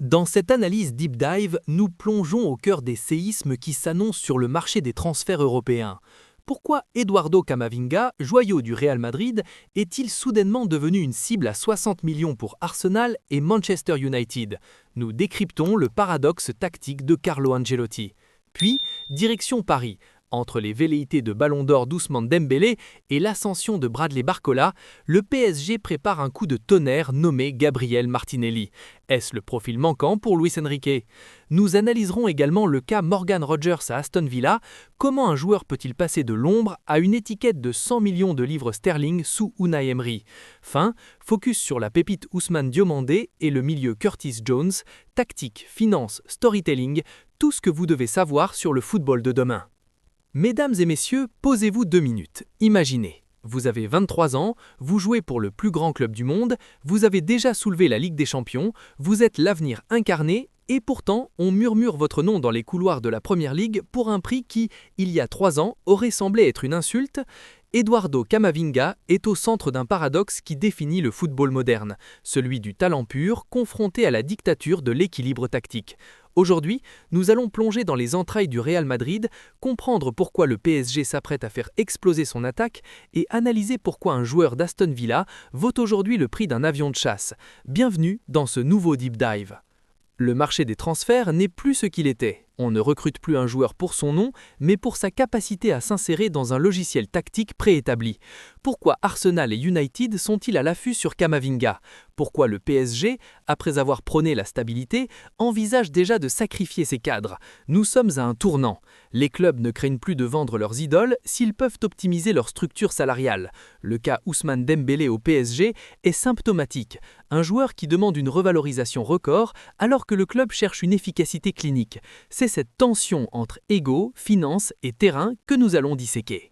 Dans cette analyse deep dive, nous plongeons au cœur des séismes qui s'annoncent sur le marché des transferts européens. Pourquoi Eduardo Camavinga, joyau du Real Madrid, est-il soudainement devenu une cible à 60 millions pour Arsenal et Manchester United? Nous décryptons le paradoxe tactique de Carlo Ancelotti. Puis, direction Paris. Entre les velléités de Ballon d'Or d'Ousmane Dembélé et l'ascension de Bradley Barcola, le PSG prépare un coup de tonnerre nommé Gabriel Martinelli. Est-ce le profil manquant pour Luis Enrique? Nous analyserons également le cas Morgan Rogers à Aston Villa. Comment un joueur peut-il passer de l'ombre à une étiquette de 100 millions de livres sterling sous Unai Emery? Fin, focus sur la pépite Ousmane Diomandé et le milieu Curtis Jones. Tactique, finance, storytelling, tout ce que vous devez savoir sur le football de demain. Mesdames et messieurs, posez-vous 2 minutes. Imaginez, vous avez 23 ans, vous jouez pour le plus grand club du monde, vous avez déjà soulevé la Ligue des Champions, vous êtes l'avenir incarné et pourtant on murmure votre nom dans les couloirs de la Première Ligue pour un prix qui, il y a 3 ans, aurait semblé être une insulte. Eduardo Camavinga est au centre d'un paradoxe qui définit le football moderne, celui du talent pur confronté à la dictature de l'équilibre tactique. Aujourd'hui, nous allons plonger dans les entrailles du Real Madrid, comprendre pourquoi le PSG s'apprête à faire exploser son attaque et analyser pourquoi un joueur d'Aston Villa vaut aujourd'hui le prix d'un avion de chasse. Bienvenue dans ce nouveau Deep Dive. Le marché des transferts n'est plus ce qu'il était. On ne recrute plus un joueur pour son nom, mais pour sa capacité à s'insérer dans un logiciel tactique préétabli. Pourquoi Arsenal et United sont-ils à l'affût sur Camavinga? Pourquoi le PSG, après avoir prôné la stabilité, envisage déjà de sacrifier ses cadres? Nous sommes à un tournant. Les clubs ne craignent plus de vendre leurs idoles s'ils peuvent optimiser leur structure salariale. Le cas Ousmane Dembélé au PSG est symptomatique. Un joueur qui demande une revalorisation record alors que le club cherche une efficacité clinique. C'est cette tension entre ego, finance et terrain que nous allons disséquer.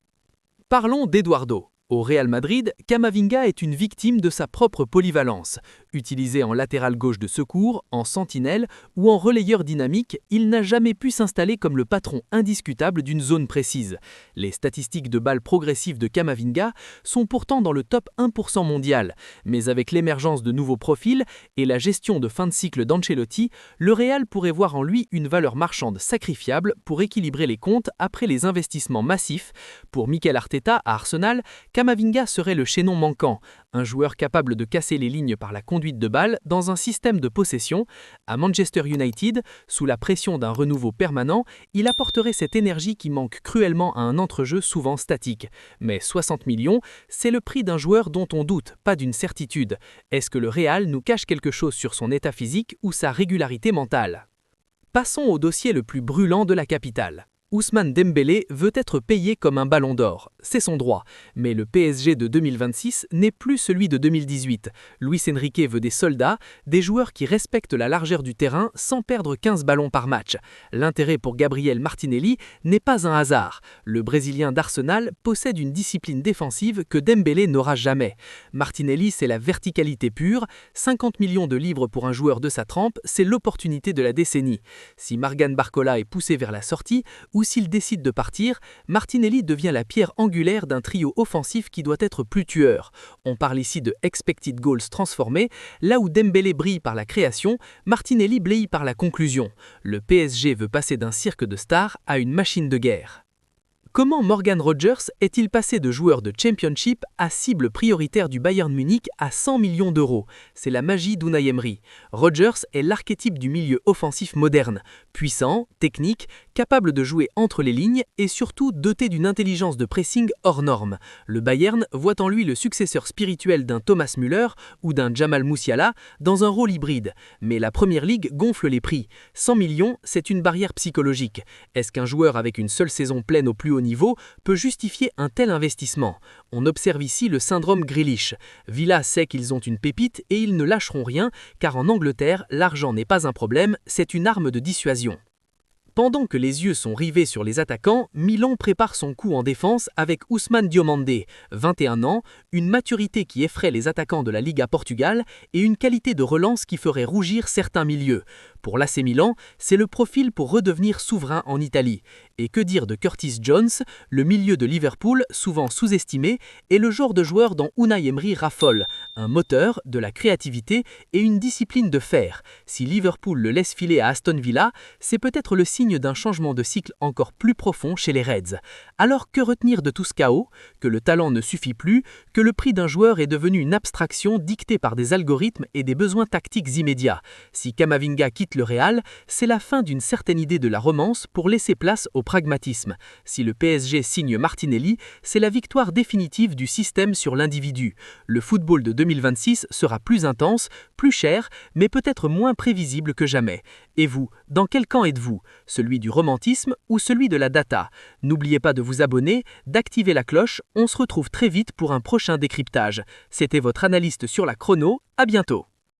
Parlons d'Eduardo. Au Real Madrid, Camavinga est une victime de sa propre polyvalence. Utilisé en latéral gauche de secours, en sentinelle ou en relayeur dynamique, il n'a jamais pu s'installer comme le patron indiscutable d'une zone précise. Les statistiques de balles progressives de Camavinga sont pourtant dans le top 1% mondial. Mais avec l'émergence de nouveaux profils et la gestion de fin de cycle d'Ancelotti, le Real pourrait voir en lui une valeur marchande sacrifiable pour équilibrer les comptes après les investissements massifs. Pour Mikel Arteta à Arsenal, Camavinga serait le chaînon manquant, un joueur capable de casser les lignes par la conduite de balle dans un système de possession. À Manchester United, sous la pression d'un renouveau permanent, il apporterait cette énergie qui manque cruellement à un entrejeu souvent statique. Mais 60 millions, c'est le prix d'un joueur dont on doute, pas d'une certitude. Est-ce que le Real nous cache quelque chose sur son état physique ou sa régularité mentale? Passons au dossier le plus brûlant de la capitale. Ousmane Dembélé veut être payé comme un ballon d'or, c'est son droit, mais le PSG de 2026 n'est plus celui de 2018. Luis Enrique veut des soldats, des joueurs qui respectent la largeur du terrain sans perdre 15 ballons par match. L'intérêt pour Gabriel Martinelli n'est pas un hasard. Le Brésilien d'Arsenal possède une discipline défensive que Dembélé n'aura jamais. Martinelli, c'est la verticalité pure, 50 millions de livres pour un joueur de sa trempe, c'est l'opportunité de la décennie. Si Morgan Barcola est poussé vers la sortie, ou s'il décide de partir, Martinelli devient la pierre angulaire d'un trio offensif qui doit être plus tueur. On parle ici de expected goals transformés, là où Dembélé brille par la création, Martinelli brille par la conclusion. Le PSG veut passer d'un cirque de stars à une machine de guerre. Comment Morgan Rogers est-il passé de joueur de Championship à cible prioritaire du Bayern Munich à 100 millions d'euros? C'est la magie d'Unai Emery. Rogers est l'archétype du milieu offensif moderne, puissant, technique, capable de jouer entre les lignes et surtout doté d'une intelligence de pressing hors norme. Le Bayern voit en lui le successeur spirituel d'un Thomas Müller ou d'un Jamal Musiala dans un rôle hybride. Mais la Première Ligue gonfle les prix. 100 millions, c'est une barrière psychologique. Est-ce qu'un joueur avec une seule saison pleine au plus haut niveau peut justifier un tel investissement? On observe ici le syndrome Grealish. Villa sait qu'ils ont une pépite et ils ne lâcheront rien, car en Angleterre, l'argent n'est pas un problème, c'est une arme de dissuasion. Pendant que les yeux sont rivés sur les attaquants, Milan prépare son coup en défense avec Ousmane Diomandé, 21 ans, une maturité qui effraie les attaquants de la Liga Portugal et une qualité de relance qui ferait rougir certains milieux. Pour l'AC Milan, c'est le profil pour redevenir souverain en Italie. Et que dire de Curtis Jones, le milieu de Liverpool, souvent sous-estimé, est le genre de joueur dont Unai Emery raffole, un moteur, de la créativité et une discipline de fer. Si Liverpool le laisse filer à Aston Villa, c'est peut-être le signe d'un changement de cycle encore plus profond chez les Reds. Alors que retenir de tout ce chaos? Que le talent ne suffit plus, que le prix d'un joueur est devenu une abstraction dictée par des algorithmes et des besoins tactiques immédiats. Si Camavinga quitte le Real, c'est la fin d'une certaine idée de la romance pour laisser place au pragmatisme. Si le PSG signe Martinelli, c'est la victoire définitive du système sur l'individu. Le football de 2026 sera plus intense, plus cher, mais peut-être moins prévisible que jamais. Et vous, dans quel camp êtes-vous? Celui du romantisme ou celui de la data? N'oubliez pas de vous abonner, d'activer la cloche, on se retrouve très vite pour un prochain décryptage. C'était votre analyste sur la chrono, à bientôt.